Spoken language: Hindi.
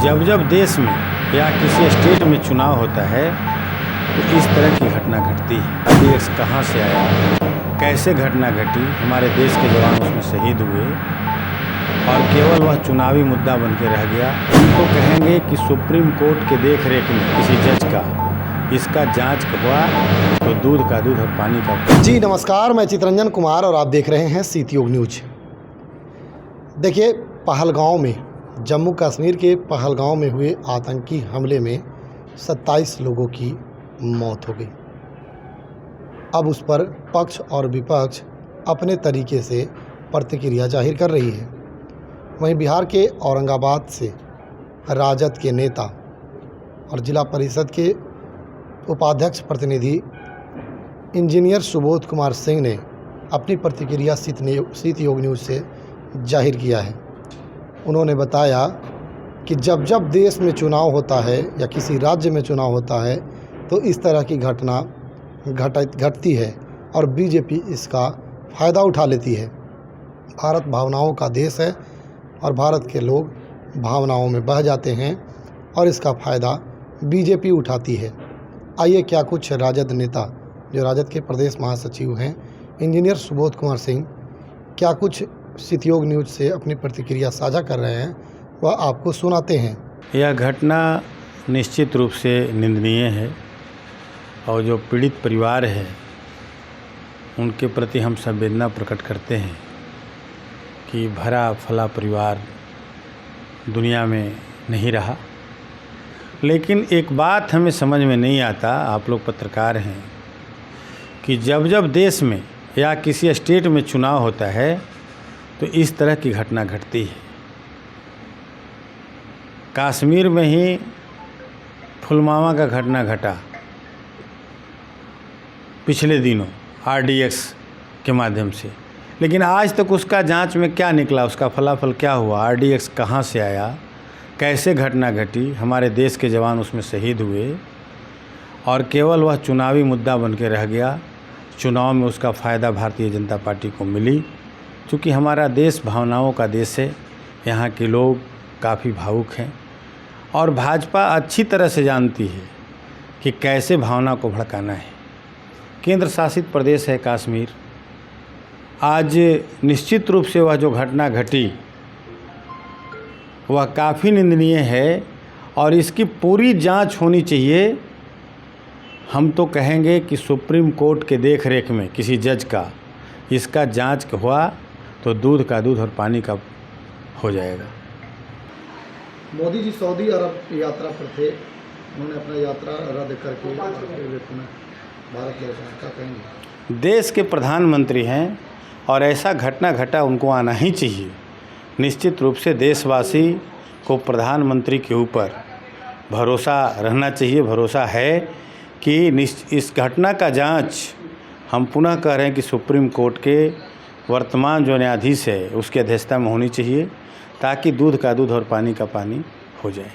जब जब देश में या किसी स्टेट में चुनाव होता है तो इस तरह की घटना घटती है। RDX कहाँ से आया, कैसे घटना घटी, हमारे देश के जवान उसमें शहीद हुए और केवल वह चुनावी मुद्दा बन के रह गया। उनको कहेंगे कि सुप्रीम कोर्ट के देख रेख में किसी जज का इसका जांच हुआ तो दूध का दूध और पानी का। जी नमस्कार, मैं चितरंजन कुमार और आप देख रहे हैं सीतयोग न्यूज। देखिए, पहलगांव में, जम्मू कश्मीर के पहलगांव में हुए आतंकी हमले में 27 लोगों की मौत हो गई। अब उस पर पक्ष और विपक्ष अपने तरीके से प्रतिक्रिया जाहिर कर रही है। वहीं बिहार के औरंगाबाद से राजद के नेता और जिला परिषद के उपाध्यक्ष प्रतिनिधि इंजीनियर सुबोध कुमार सिंह ने अपनी प्रतिक्रिया सीतयोग न्यूज से जाहिर किया है। उन्होंने बताया कि जब जब देश में चुनाव होता है या किसी राज्य में चुनाव होता है तो इस तरह की घटना घटती है और बीजेपी इसका फ़ायदा उठा लेती है। भारत भावनाओं का देश है और भारत के लोग भावनाओं में बह जाते हैं और इसका फ़ायदा बीजेपी उठाती है। आइए, क्या कुछ राजद नेता, जो राजद के प्रदेश महासचिव हैं, इंजीनियर सुबोध कुमार सिंह, क्या कुछ सीतयोग न्यूज से अपनी प्रतिक्रिया साझा कर रहे हैं, वह आपको सुनाते हैं। यह घटना निश्चित रूप से निंदनीय है और जो पीड़ित परिवार है उनके प्रति हम संवेदना प्रकट करते हैं कि भरा फला परिवार दुनिया में नहीं रहा। लेकिन एक बात हमें समझ में नहीं आता, आप लोग पत्रकार हैं, कि जब जब देश में या किसी स्टेट में चुनाव होता है तो इस तरह की घटना घटती है। कश्मीर में ही पुलवामा का घटना घटा पिछले दिनों RDX के माध्यम से, लेकिन आज तक उसका जांच में क्या निकला, उसका फलाफल क्या हुआ, RDX कहाँ से आया, कैसे घटना घटी, हमारे देश के जवान उसमें शहीद हुए और केवल वह चुनावी मुद्दा बन के रह गया। चुनाव में उसका फ़ायदा भारतीय जनता पार्टी को मिली। चूँकि हमारा देश भावनाओं का देश है, यहाँ के लोग काफ़ी भावुक हैं और भाजपा अच्छी तरह से जानती है कि कैसे भावना को भड़काना है। केंद्र शासित प्रदेश है कश्मीर, आज निश्चित रूप से वह जो घटना घटी वह काफ़ी निंदनीय है और इसकी पूरी जांच होनी चाहिए। हम तो कहेंगे कि सुप्रीम कोर्ट के देख रेख में किसी जज का इसका जांच हुआ तो दूध का दूध और पानी का हो जाएगा। मोदी जी सऊदी अरब यात्रा पर थे, उन्होंने अपना यात्रा रद्द करके भारत लौटे, क्या कहेंगे? देश के प्रधानमंत्री हैं और ऐसा घटना घटा, उनको आना ही चाहिए। निश्चित रूप से देशवासी को प्रधानमंत्री के ऊपर भरोसा रहना चाहिए। भरोसा है कि इस घटना का जांच, हम पुनः कह रहे हैं कि सुप्रीम कोर्ट के वर्तमान जो न्यायाधीश है उसकी अध्यक्षता में होनी चाहिए ताकि दूध का दूध और पानी का पानी हो जाए।